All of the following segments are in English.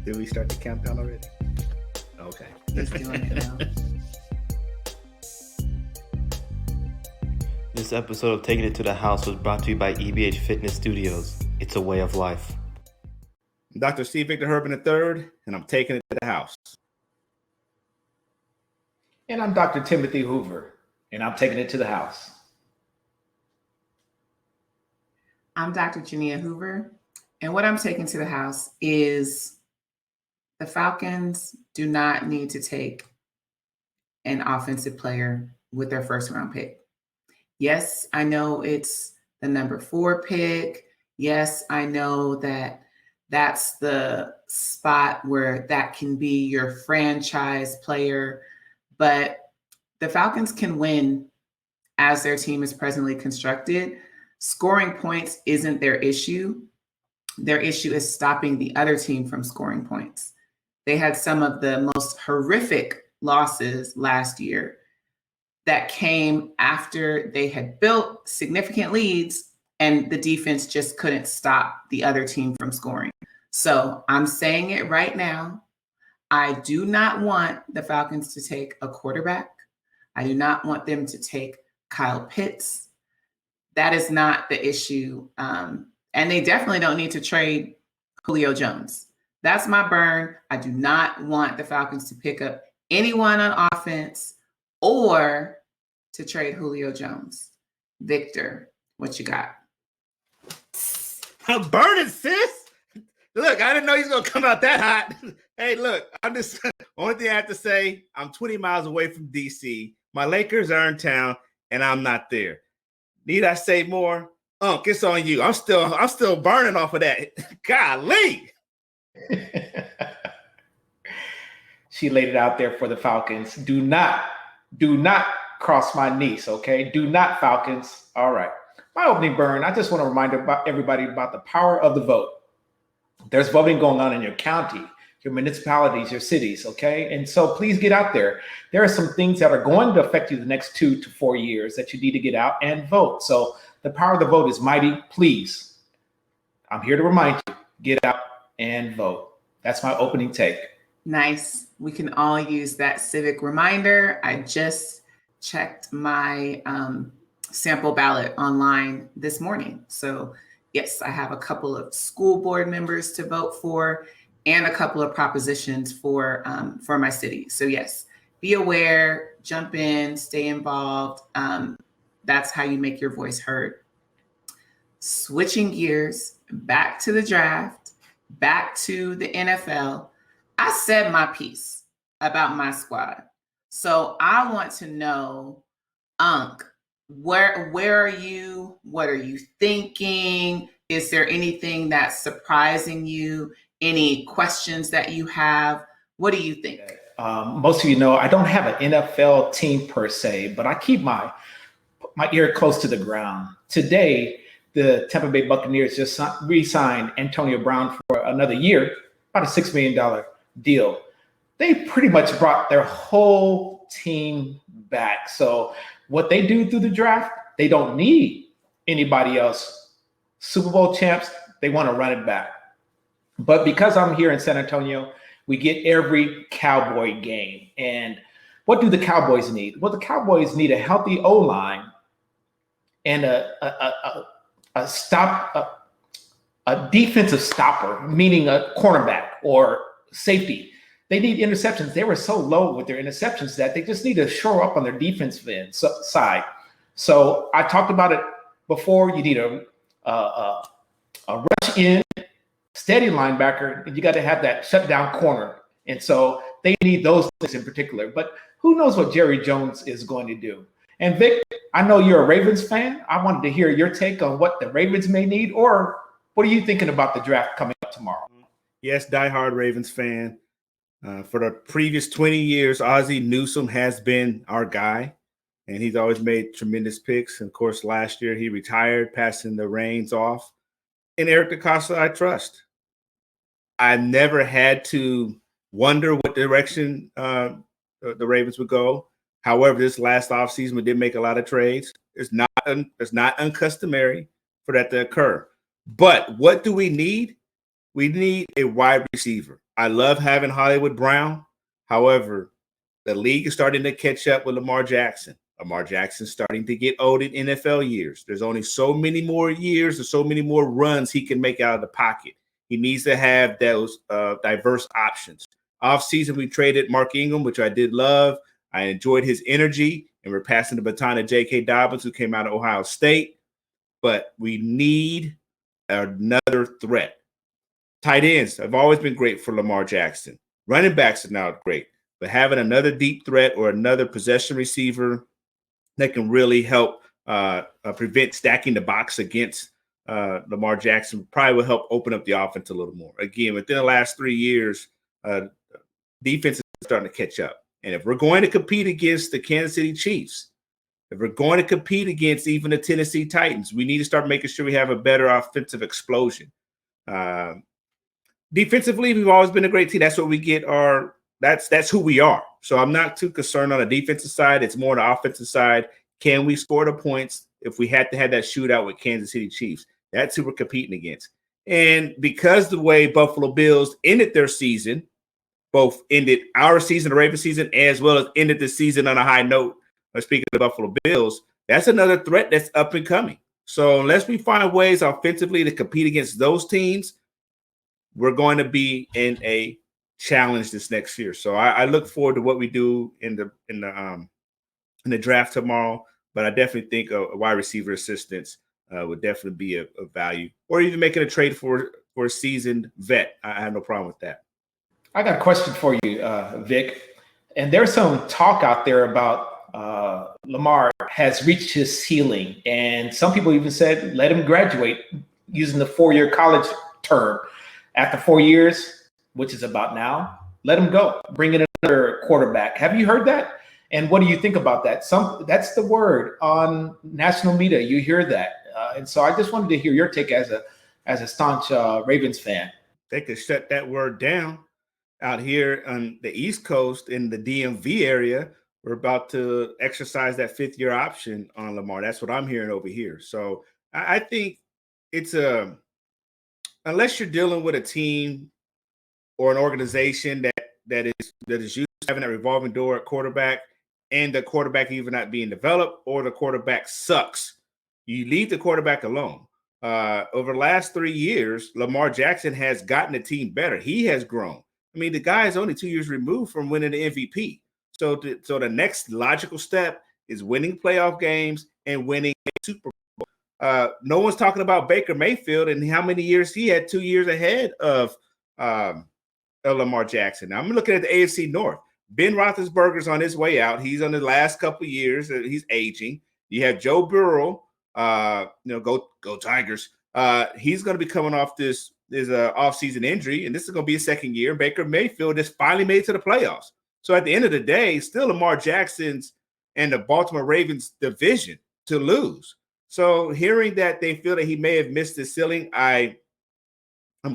Did we start the countdown already? Okay. He's doing it now. This episode of Taking It to the House was brought to you by EBH Fitness Studios. It's a way of life. I'm Dr. C. Victor Herbin III, and I'm taking it to the house. And I'm Dr. Timothy Hoover, and I'm taking it to the house. I'm Dr. Jania Hoover, and what I'm taking to the house is the Falcons do not need to take an offensive player with their first round pick. Yes, I know it's the number 4 pick. Yes, I know that that's the spot where that can be your franchise player, but the Falcons can win as their team is presently constructed. Scoring points isn't their issue. Their issue is stopping the other team from scoring points. They had some of the most horrific losses last year that came after they had built significant leads and the defense just couldn't stop the other team from scoring. So I'm saying it right now. I do not want the Falcons to take a quarterback. I do not want them to take Kyle Pitts. That is not the issue. And they definitely don't need to trade Julio Jones. That's my burn. I do not want the Falcons to pick up anyone on offense or to trade Julio Jones. Victor, what you got? I'm burning, sis. Look, I didn't know he's going to come out that hot. Hey, look, I'm just only thing I have to say, I'm 20 miles away from D.C. My Lakers are in town, and I'm not there. Need I say more? It's on you. I'm still burning off of that. Golly. She laid it out there for the Falcons. Do not cross my niece, okay? Do not, Falcons. All right. My opening burn, I just want to remind everybody about the power of the vote. There's voting going on in your county, your municipalities, your cities, okay? And so please get out there. There are some things that are going to affect you the next 2 to 4 years that you need to get out and vote. So the power of the vote is mighty. Please, I'm here to remind you, get out and vote. That's my opening take. Nice. We can all use that civic reminder. I just checked my sample ballot online this morning. So yes, I have a couple of school board members to vote for and a couple of propositions for my city. So yes, be aware, jump in, stay involved. That's how you make your voice heard. Switching gears, back to the draft, back to the NFL. I said my piece about my squad. So I want to know, where are you? What are you thinking? Is there anything that's surprising you? Any questions that you have? What do you think? Most of you know I don't have an NFL team per se, but I keep my ear close to the ground. Today, the Tampa Bay Buccaneers just re-signed Antonio Brown for another year, about a $6 million deal. They pretty much brought their whole team back. So what they do through the draft, they don't need anybody else. Super Bowl champs, they want to run it back. But because I'm here in San Antonio, we get every Cowboy game. And what do the Cowboys need? Well, the Cowboys need a healthy O-line and a defensive stopper, meaning a cornerback or safety. They need interceptions. They were so low with their interceptions that they just need to shore up on their defensive end side. So I talked about it before. You need a rush in, steady linebacker, and you got to have that shutdown corner. And so they need those things in particular. But who knows what Jerry Jones is going to do? And Vic, I know you're a Ravens fan. I wanted to hear your take on what the Ravens may need, or what are you thinking about the draft coming up tomorrow? Yes, diehard Ravens fan. For the previous 20 years, Ozzie Newsome has been our guy, and he's always made tremendous picks. And of course, last year he retired, passing the reins off. And Eric DeCosta, I trust. I never had to wonder what direction the Ravens would go. However, this last offseason, we did make a lot of trades. It's not uncustomary for that to occur. But what do we need? We need a wide receiver. I love having Hollywood Brown. However, the league is starting to catch up with Lamar Jackson. Lamar Jackson's starting to get old in NFL years. There's only so many more years and so many more runs he can make out of the pocket. He needs to have those diverse options. Off-season, we traded Mark Ingram, which I did love. I enjoyed his energy, and we're passing the baton to J.K. Dobbins, who came out of Ohio State. But we need another threat. Tight ends have always been great for Lamar Jackson. Running backs are now great. But having another deep threat or another possession receiver that can really help prevent stacking the box against Lamar Jackson probably will help open up the offense a little more. Again, within the last 3 years, defense is starting to catch up. And if we're going to compete against the Kansas City Chiefs, if we're going to compete against even the Tennessee Titans, we need to start making sure we have a better offensive explosion. Defensively, we've always been a great team. That's what we get that's who we are. So I'm not too concerned on the defensive side. It's more on the offensive side. Can we score the points if we had to have that shootout with Kansas City Chiefs? That's who we're competing against. And because the way Buffalo Bills ended their season, both ended our season, the Ravens season, as well as ended the season on a high note, speaking of the Buffalo Bills, that's another threat that's up and coming. So unless we find ways offensively to compete against those teams, we're going to be in a challenge this next year. So I look forward to what we do in the draft tomorrow. But I definitely think a wide receiver assistance would definitely be a value, or even making a trade for a seasoned vet. I have no problem with that. I got a question for you, Vic. And there's some talk out there about Lamar has reached his ceiling. And some people even said, let him graduate using the 4-year college term. After 4 years, which is about now, let him go. Bring in another quarterback. Have you heard that? And what do you think about that? That's the word on national media. You hear that. And so I just wanted to hear your take as a staunch Ravens fan. They could shut that word down. Out here on the East Coast in the DMV area, we're about to exercise that 5th-year option on Lamar. That's what I'm hearing over here. So I think it's unless you're dealing with a team or an organization that is used to having that revolving door at quarterback, and the quarterback even not being developed, or the quarterback sucks, you leave the quarterback alone. Over the last 3 years, Lamar Jackson has gotten the team better. He has grown. I mean, the guy is only 2 years removed from winning the MVP. So the next logical step is winning playoff games and winning a Super Bowl. No one's talking about Baker Mayfield and how many years he had, 2 years ahead of Lamar Jackson. Now, I'm looking at the AFC North. Ben Roethlisberger's on his way out. He's on the last couple of years. He's aging. You have Joe Burrow. Go Tigers. He's going to be coming off this off-season injury, and this is going to be his 2nd year. Baker Mayfield just finally made it to the playoffs. So at the end of the day, still Lamar Jackson's and the Baltimore Ravens division to lose. So hearing that they feel that he may have missed the ceiling, I'm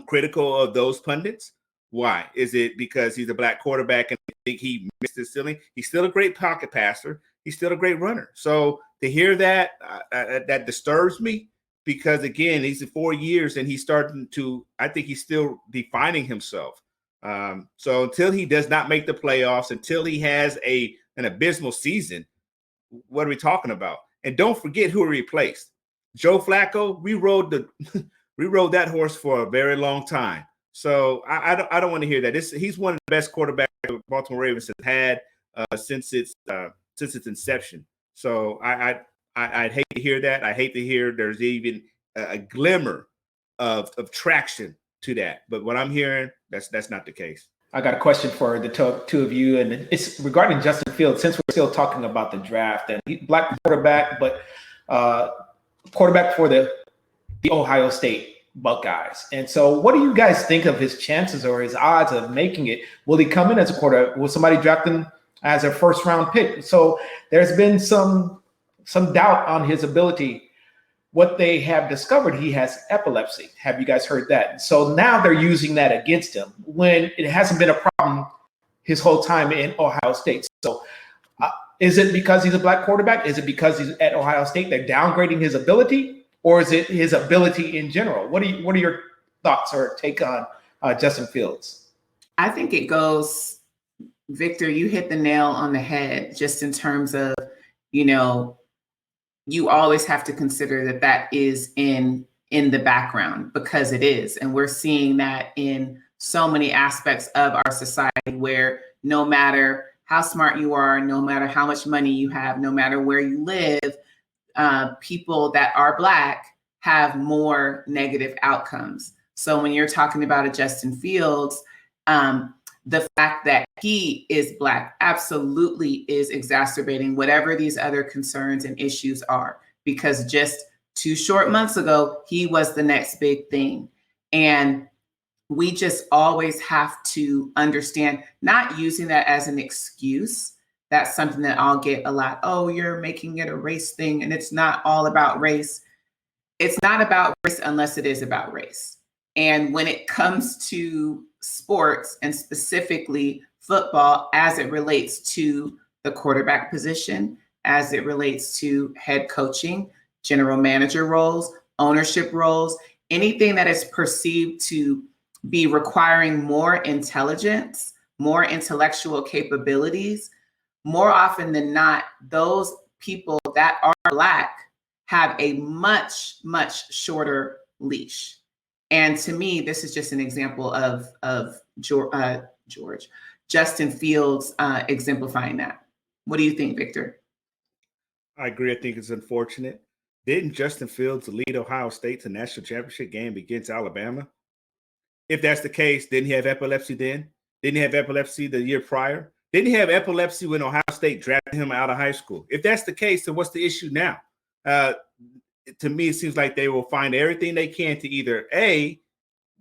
critical of those pundits. Why? Is it because he's a black quarterback and they think he missed the ceiling? He's still a great pocket passer. He's still a great runner. So to hear that, that disturbs me. Because, again, he's in 4 years and he's starting to – I think he's still defining himself. So until he does not make the playoffs, until he has an abysmal season, what are we talking about? And don't forget who he replaced. Joe Flacco, we rode that horse for a very long time. So I don't want to hear that. He's one of the best quarterbacks the Baltimore Ravens has had since its inception. So I'd hate to hear that. I hate to hear there's even a glimmer of traction to that. But what I'm hearing, that's not the case. I got a question for the two of you, and it's regarding Justin Fields. Since we're still talking about the draft, and black quarterback, but quarterback for the Ohio State Buckeyes. And so what do you guys think of his chances or his odds of making it? Will he come in as a quarterback? Will somebody draft him as a 1st-round pick? So there's been some doubt on his ability. What they have discovered, he has epilepsy. Have you guys heard that? So now they're using that against him when it hasn't been a problem his whole time in Ohio State. So is it because he's a black quarterback? Is it because he's at Ohio State they're downgrading his ability? Or is it his ability in general? What are your thoughts or take on Justin Fields? I think it goes, Victor, you hit the nail on the head just in terms of, you always have to consider that is in the background, because it is. And we're seeing that in so many aspects of our society, where no matter how smart you are, no matter how much money you have, no matter where you live, people that are Black have more negative outcomes. So when you're talking about a Justin Fields, the fact that he is Black absolutely is exacerbating whatever these other concerns and issues are, because just 2 short months ago, he was the next big thing. And we just always have to understand, not using that as an excuse. That's something that I'll get a lot. Oh, you're making it a race thing, and it's not all about race. It's not about race unless it is about race. And when it comes to sports, and specifically football, as it relates to the quarterback position, as it relates to head coaching, general manager roles, ownership roles, anything that is perceived to be requiring more intelligence, more intellectual capabilities, more often than not, those people that are Black have a much, much shorter leash. And to me, this is just an example of Justin Fields exemplifying that. What do you think, Victor? I agree. I think it's unfortunate. Didn't Justin Fields lead Ohio State to national championship game against Alabama? If that's the case, didn't he have epilepsy then? Didn't he have epilepsy the year prior? Didn't he have epilepsy when Ohio State drafted him out of high school? If that's the case, then what's the issue now? To me, it seems like they will find everything they can to either A,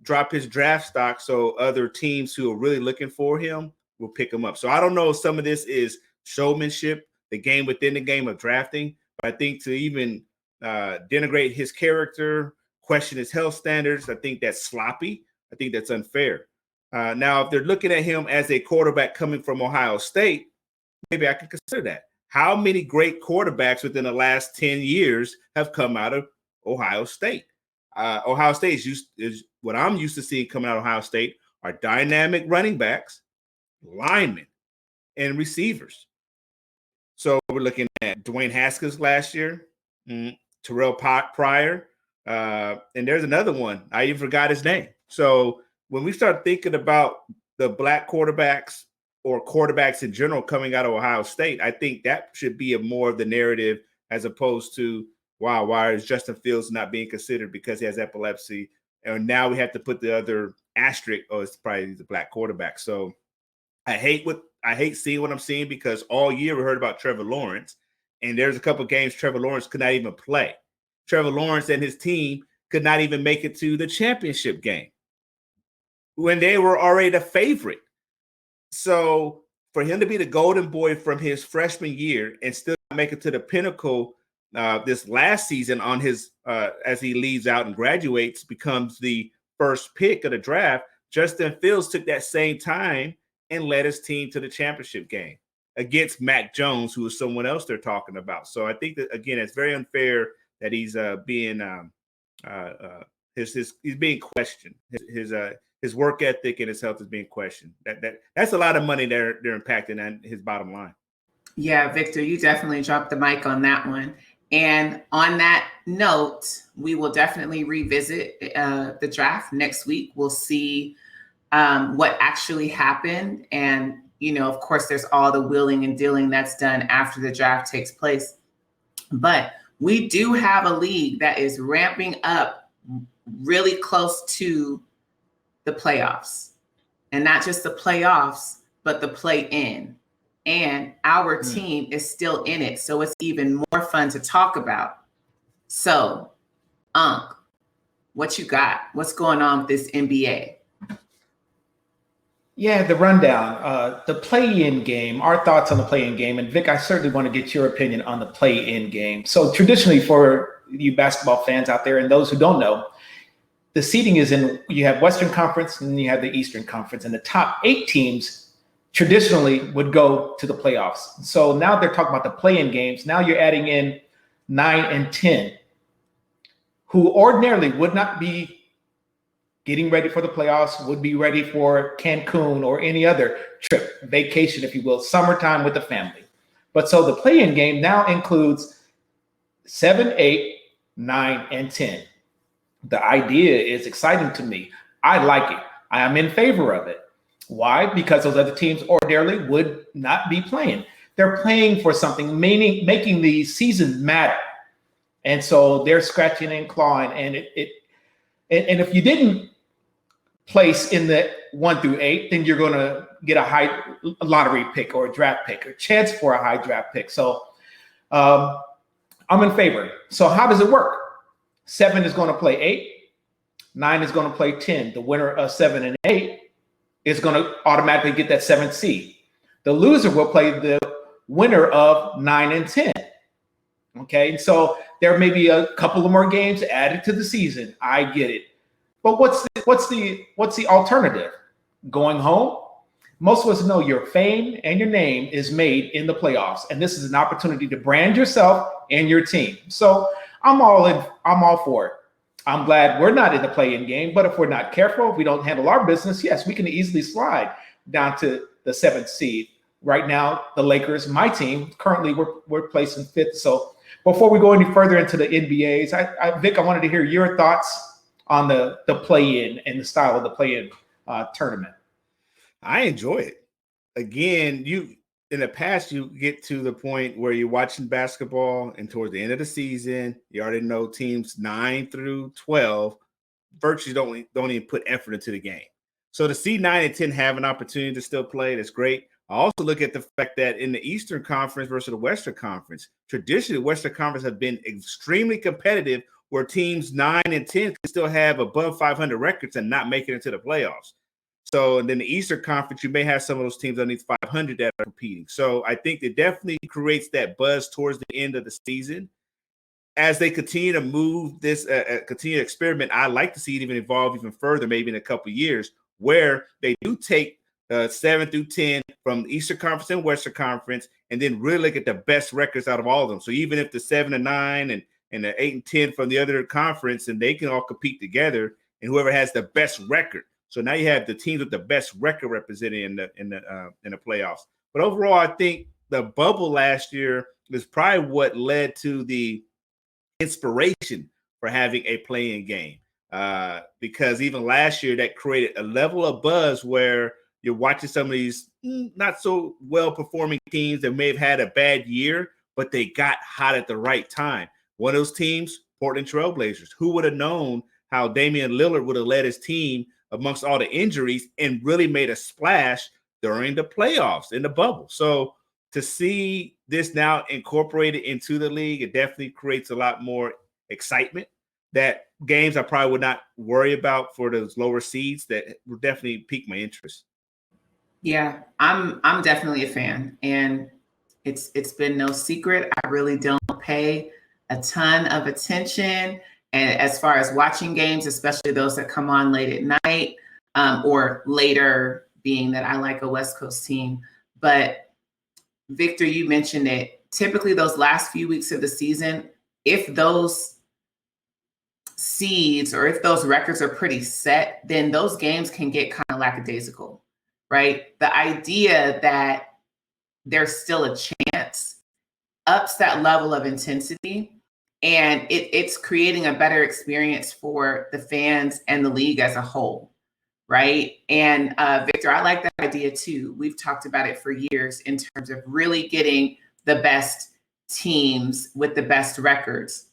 drop his draft stock so other teams who are really looking for him will pick him up. So I don't know if some of this is showmanship, the game within the game of drafting, but I think to even denigrate his character, question his health standards, I think that's sloppy. I think that's unfair. Now, if they're looking at him as a quarterback coming from Ohio State, maybe I can consider that. How many great quarterbacks within the last 10 years have come out of Ohio State? Ohio State is what I'm used to seeing coming out of Ohio State are dynamic running backs, linemen, and receivers. So we're looking at Dwayne Haskins last year, Terrell Pryor, and there's another one. I even forgot his name. So when we start thinking about the Black quarterbacks or quarterbacks in general coming out of Ohio State, I think that should be more of the narrative, as opposed to, wow, why is Justin Fields not being considered because he has epilepsy? And now we have to put the other asterisk, oh, it's probably the Black quarterback. So I hate seeing what I'm seeing, because all year we heard about Trevor Lawrence, and there's a couple of games Trevor Lawrence could not even play. Trevor Lawrence and his team could not even make it to the championship game when they were already the favorite. So for him to be the golden boy from his freshman year and still make it to the pinnacle this last season on his as he leaves out and graduates, becomes the first pick of the draft, Justin Fields took that same time and led his team to the championship game against Mac Jones, who is someone else they're talking about. So I think that, again, it's very unfair that he's being he's being questioned. His work ethic and his health is being questioned. That's a lot of money they're impacting on his bottom line. Yeah, Victor, you definitely dropped the mic on that one. And on that note, we will definitely revisit the draft next week. We'll see what actually happened. And, of course, there's all the wheeling and dealing that's done after the draft takes place. But we do have a league that is ramping up really close to the playoffs. And not just the playoffs, but the play-in. And our team is still in it. So it's even more fun to talk about. So, what you got? What's going on with this NBA? Yeah, the rundown, the play-in game, our thoughts on the play-in game. And Vic, I certainly want to get your opinion on the play-in game. So traditionally, for you basketball fans out there and those who don't know, the seeding is you have Western Conference and then you have the Eastern Conference. And the top 8 teams traditionally would go to the playoffs. So now they're talking about the play-in games. Now you're adding in 9 and 10, who ordinarily would not be getting ready for the playoffs, would be ready for Cancun or any other trip, vacation, if you will, summertime with the family. But so the play-in game now includes 7, 8, 9, and 10. The idea is exciting to me. I like it. I am in favor of it. Why? Because those other teams ordinarily would not be playing. They're playing for something, meaning making the season matter. And so they're scratching and clawing. And and if you didn't place in the 1 through 8, then you're going to get a high lottery pick or a draft pick or chance for a high draft pick. So I'm in favor. So how does it work? 7 is going to play 8. 9 is going to play 10. The winner of 7 and 8 is going to automatically get that 7th seed. The loser will play the winner of 9 and 10. Okay, and so there may be a couple of more games added to the season. I get it. But what's the alternative? Going home? Most of us know your fame and your name is made in the playoffs, and this is an opportunity to brand yourself and your team. So I'm all for it. I'm glad we're not in the play-in game, but if we're not careful, if we don't handle our business, yes, we can easily slide down to the 7th seed. Right now, the Lakers, my team, currently we're placing 5th. So before we go any further into the NBAs, Vic, I wanted to hear your thoughts on the play-in and the style of the play-in tournament. I enjoy it. Again, in the past, you get to the point where you're watching basketball and towards the end of the season, you already know teams 9 through 12 virtually don't even put effort into the game. So to see 9 and 10 have an opportunity to still play, that's great. I also look at the fact that in the Eastern Conference versus the Western Conference, traditionally the Western Conference has been extremely competitive where teams 9 and 10 can still have above 500 records and not make it into the playoffs. So and then the Eastern Conference, you may have some of those teams underneath 500 that are competing. So I think it definitely creates that buzz towards the end of the season. As they continue to move this, continue to experiment, I like to see it even evolve even further, maybe in a couple of years, where they do take 7 through 10 from the Eastern Conference and Western Conference, and then really look at the best records out of all of them. So even if the 7 and 9 and the 8 and 10 from the other conference, and they can all compete together, and whoever has the best record. So now you have the teams with the best record represented in the playoffs. But overall, I think the bubble last year is probably what led to the inspiration for having a play-in game. Because even last year, that created a level of buzz where you're watching some of these not so well-performing teams that may have had a bad year, but they got hot at the right time. One of those teams, Portland Trailblazers. Who would have known how Damian Lillard would have led his team amongst all the injuries and really made a splash during the playoffs in the bubble? So to see this now incorporated into the league, it definitely creates a lot more excitement. That games I probably would not worry about for those lower seeds that would definitely pique my interest. Yeah, I'm definitely a fan, and it's been no secret. I really don't pay a ton of attention, and as far as watching games, especially those that come on late at night, or later, being that I like a West Coast team. But Victor, you mentioned it. Typically, those last few weeks of the season, if those seeds or if those records are pretty set, then those games can get kind of lackadaisical, right? The idea that there's still a chance ups that level of intensity, and it's creating a better experience for the fans and the league as a whole, right? And Victor, I like that idea too. We've talked about it for years in terms of really getting the best teams with the best records.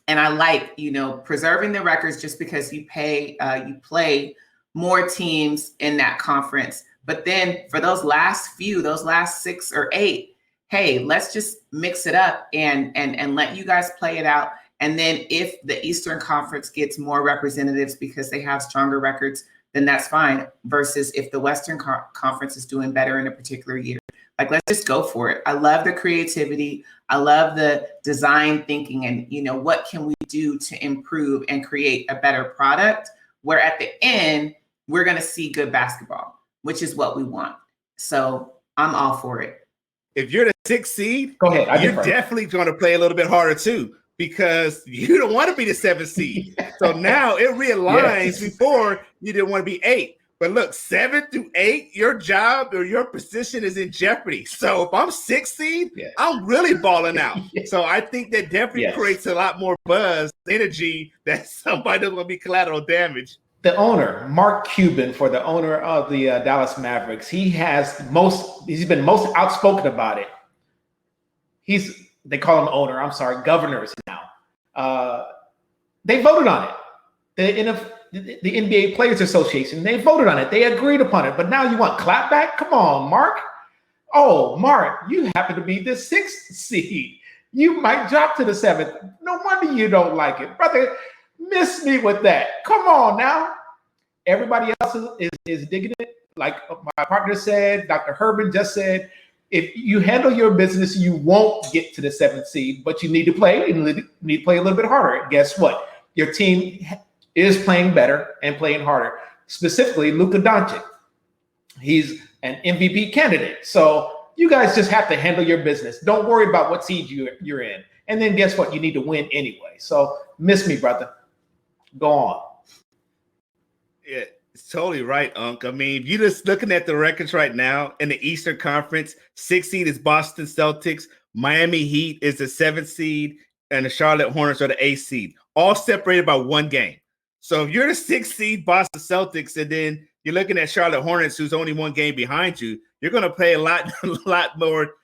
And I like, preserving the records just because you play more teams in that conference. But then for those last 6 or 8, hey, let's just mix it up and let you guys play it out. And then if the Eastern Conference gets more representatives because they have stronger records, then that's fine. Versus if the Western Conference is doing better in a particular year. Like, let's just go for it. I love the creativity. I love the design thinking and, what can we do to improve and create a better product where at the end, we're going to see good basketball, which is what we want. So I'm all for it. If you're the 6th seed, go ahead. You're definitely going to play a little bit harder too, because you don't want to be the 7th seed. So now it realigns. Before you didn't want to be 8. But look, 7 through 8, your job or your position is in jeopardy. So if I'm 6th seed, I'm really balling out. So I think that definitely creates a lot more buzz, energy, that somebody will be collateral damage. The owner, Mark Cuban, for the owner of the Dallas Mavericks, he's been most outspoken about it. They call him owner. I'm sorry, governors now. They voted on it. The NBA Players Association, they voted on it. They agreed upon it. But now you want clapback? Come on, Mark. Oh, Mark, you happen to be the 6th seed. You might drop to the 7th. No wonder you don't like it. Brother, miss me with that. Come on now. Everybody else is digging it. Like my partner said, Dr. Herman just said, if you handle your business, you won't get to the 7th seed, but you need to play. You need to play a little bit harder. Guess what? Your team is playing better and playing harder. Specifically, Luka Doncic. He's an MVP candidate. So you guys just have to handle your business. Don't worry about what seed you're in. And then guess what? You need to win anyway. So miss me, brother. Go on. Yeah, it's totally right, Unc. I mean, you're just looking at the records right now in the Eastern Conference. 6th seed is Boston Celtics. Miami Heat is the 7th seed. And the Charlotte Hornets are the 8th seed. All separated by 1 game. So if you're the 6th seed Boston Celtics, and then you're looking at Charlotte Hornets, who's only 1 game behind you, you're going to play a lot more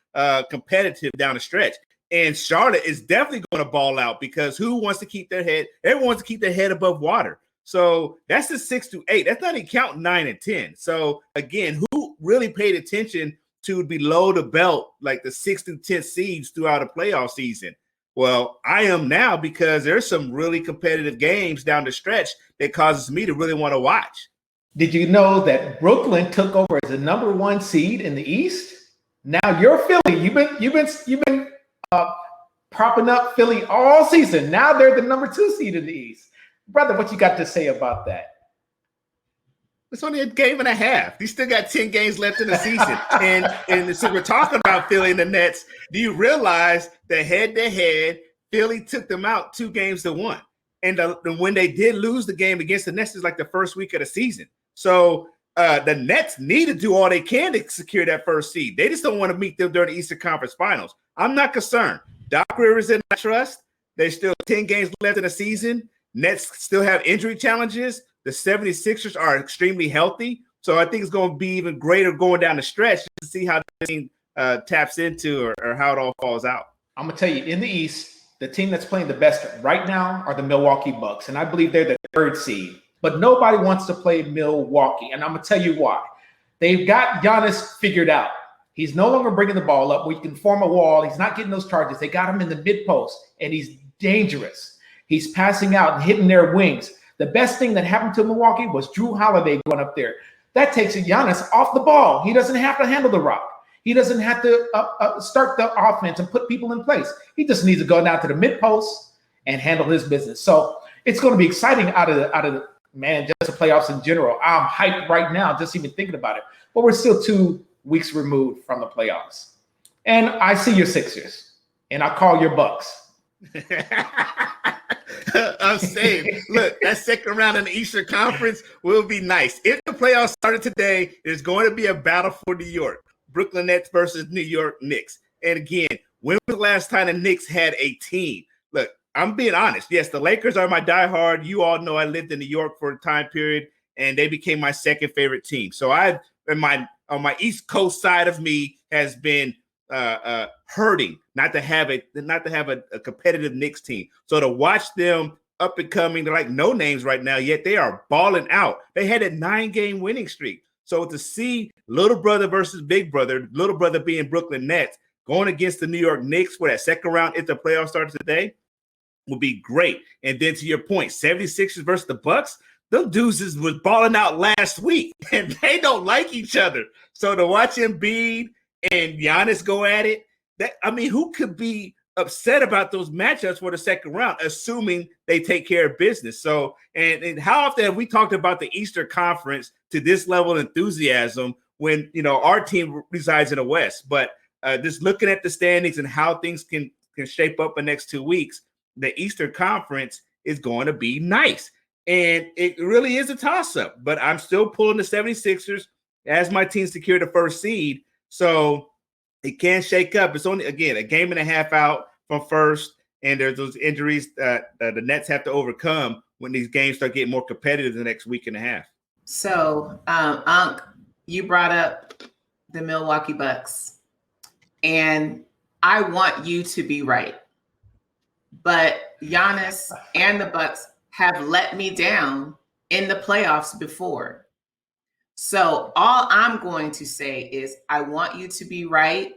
competitive down the stretch. And Charlotte is definitely going to ball out because who wants to keep their head? Everyone wants to keep their head above water. So that's the 6 through 8. That's not even counting 9 and 10. So again, who really paid attention to below the belt, like the 6th through 10th seeds throughout a playoff season? Well, I am now because there's some really competitive games down the stretch that causes me to really want to watch. Did you know that Brooklyn took over as the number 1 seed in the East? Now you're Philly. You've been propping up Philly all season. Now they're the number 2 seed in the East. Brother, what you got to say about that? It's only a game and a half. You still got 10 games left in the season. and so we're talking about Philly and the Nets. Do you realize that head-to-head, Philly took them out 2-1? And when they did lose the game against the Nets, it's like the first week of the season. So the Nets need to do all they can to secure that 1st seed. They just don't want to meet them during the Eastern Conference Finals. I'm not concerned. Doc Rivers in I trust. There's still 10 games left in the season. Nets still have injury challenges. The 76ers are extremely healthy. So I think it's going to be even greater going down the stretch to see how the team taps into or how it all falls out. I'm going to tell you, in the East, the team that's playing the best right now are the Milwaukee Bucks. And I believe they're the 3rd seed. But nobody wants to play Milwaukee. And I'm going to tell you why. They've got Giannis figured out. He's no longer bringing the ball up where you can form a wall. He's not getting those charges. They got him in the mid-post, and he's dangerous. He's passing out and hitting their wings. The best thing that happened to Milwaukee was Drew Holiday going up there. That takes Giannis off the ball. He doesn't have to handle the rock. He doesn't have to start the offense and put people in place. He just needs to go down to the mid-post and handle his business. So it's going to be exciting out of the just the playoffs in general. I'm hyped right now just even thinking about it. But we're still 2 weeks removed from the playoffs. And I see your Sixers, and I call your Bucks. I'm saying, look, that 2nd round in the Eastern Conference will be nice. If the playoffs started today, there's going to be a battle for New York. Brooklyn Nets versus New York Knicks. And again, when was the last time the Knicks had a team? Look, I'm being honest. Yes, the Lakers are my diehard. You all know I lived in New York for a time period, and they became my 2nd favorite team. So on my East Coast side of me has been hurting not to have a competitive Knicks team. So to watch them up and coming, they're like no names right now, yet they are balling out. They had a 9-game winning streak. So to see little brother versus big brother, little brother being Brooklyn Nets, going against the New York Knicks for that 2nd round if the playoffs started today would be great. And then to your point, 76ers versus the Bucks, them dudes was balling out last week, and they don't like each other. So to watch Embiid and Giannis go at it, who could be upset about those matchups for the 2nd round, assuming they take care of business? So, and how often have we talked about the Eastern Conference to this level of enthusiasm when, our team resides in the West? But just looking at the standings and how things can shape up the next 2 weeks, the Eastern Conference is going to be nice. And it really is a toss-up, but I'm still pulling the 76ers as my team secure the first seed. So it can shake up. It's only, again, a game and a half out from first, and there's those injuries that the Nets have to overcome when these games start getting more competitive the next week and a half. So, Unc, you brought up the Milwaukee Bucks, and I want you to be right. But Giannis and the Bucks have let me down in the playoffs before. So all I'm going to say is I want you to be right.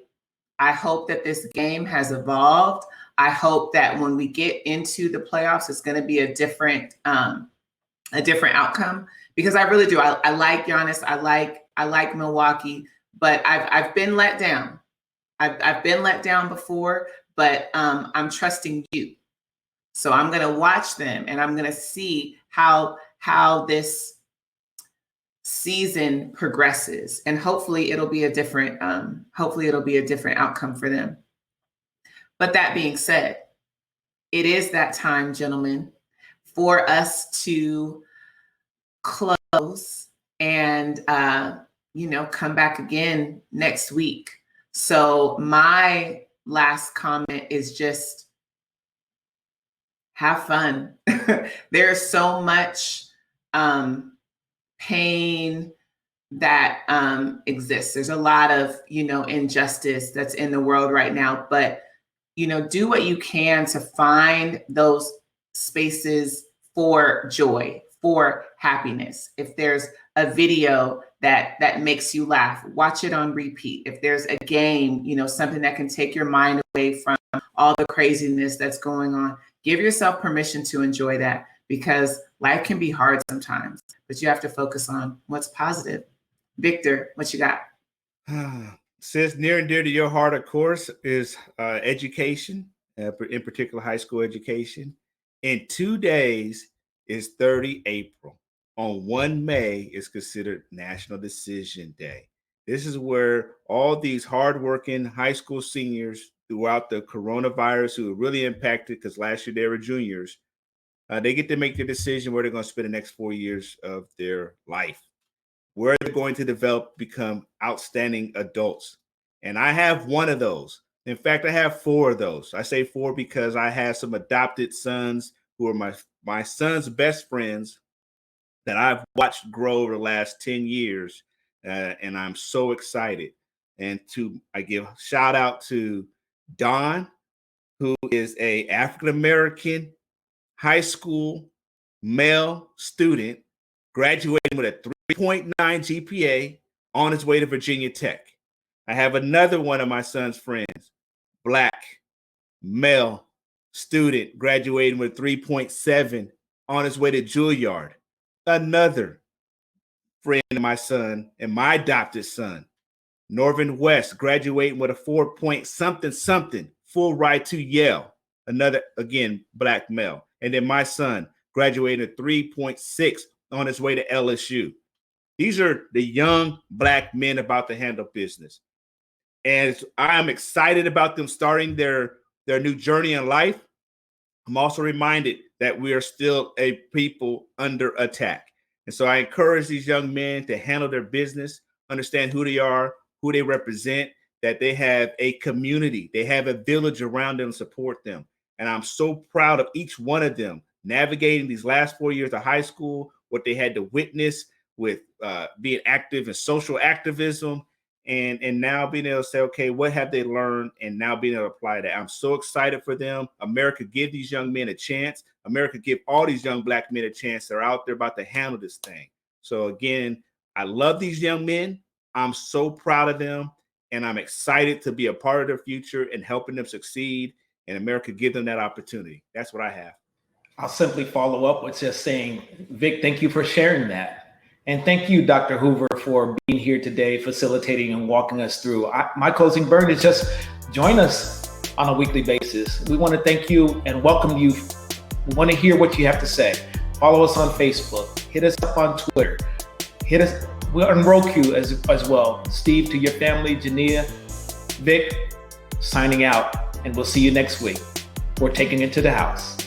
I hope that this game has evolved. I hope that when we get into the playoffs, it's going to be a different outcome, because I really do. I like Giannis. I like Milwaukee, but I've been let down. I've been let down before, but I'm trusting you. So I'm going to watch them, and I'm going to see how this season progresses, and hopefully it'll be a different outcome for them. But that being said, it is that time, gentlemen, for us to close and come back again next week. So my last comment is just have fun. There's so much pain that exists. There's a lot of, injustice that's in the world right now, but, do what you can to find those spaces for joy, for happiness. If there's a video that makes you laugh, watch it on repeat. If there's a game, something that can take your mind away from all the craziness that's going on, give yourself permission to enjoy that, because life can be hard sometimes, but you have to focus on what's positive. Victor, what you got? Since near and dear to your heart, of course, is education, in particular high school education. In 2 days is 30 April. On 1 May is considered National Decision Day. This is where all these hardworking high school seniors throughout the coronavirus who are really impacted, because last year they were juniors, they get to make the decision where they're going to spend the next 4 years of their life, where they're going to develop, become outstanding adults. And I have one of those. In fact, I have 4 of those. I say 4 because I have some adopted sons who are my son's best friends that I've watched grow over the last 10 years. And I'm so excited. And I give shout out to Don, who is a African-American high school male student graduating with a 3.9 GPA on his way to Virginia Tech. I have another one of my son's friends, Black male student graduating with 3.7 on his way to Juilliard. Another friend of my son and my adopted son, Northern West, graduating with a 4 point something, full ride to Yale. Another, again, Black male. And then my son graduated at 3.6 on his way to LSU. These are the young Black men about to handle business. And I'm excited about them starting their new journey in life. I'm also reminded that we are still a people under attack. And so I encourage these young men to handle their business, understand who they are, who they represent, that they have a community, they have a village around them to support them. And I'm so proud of each one of them navigating these last 4 years of high school, what they had to witness with being active in social activism, and now being able to say, okay, what have they learned? And now being able to apply that. I'm so excited for them. America, give these young men a chance. America, give all these young Black men a chance. They're out there about to handle this thing. So again, I love these young men. I'm so proud of them. And I'm excited to be a part of their future and helping them succeed. And America, give them that opportunity. That's what I have. I'll simply follow up with just saying, Vic, thank you for sharing that. And thank you, Dr. Hoover, for being here today, facilitating and walking us through. My closing burn is just join us on a weekly basis. We want to thank you and welcome you. We want to hear what you have to say. Follow us on Facebook. Hit us up on Twitter. We're on Roku as well. Steve, to your family, Jania, Vic, signing out. And we'll see you next week. We're taking it to the house.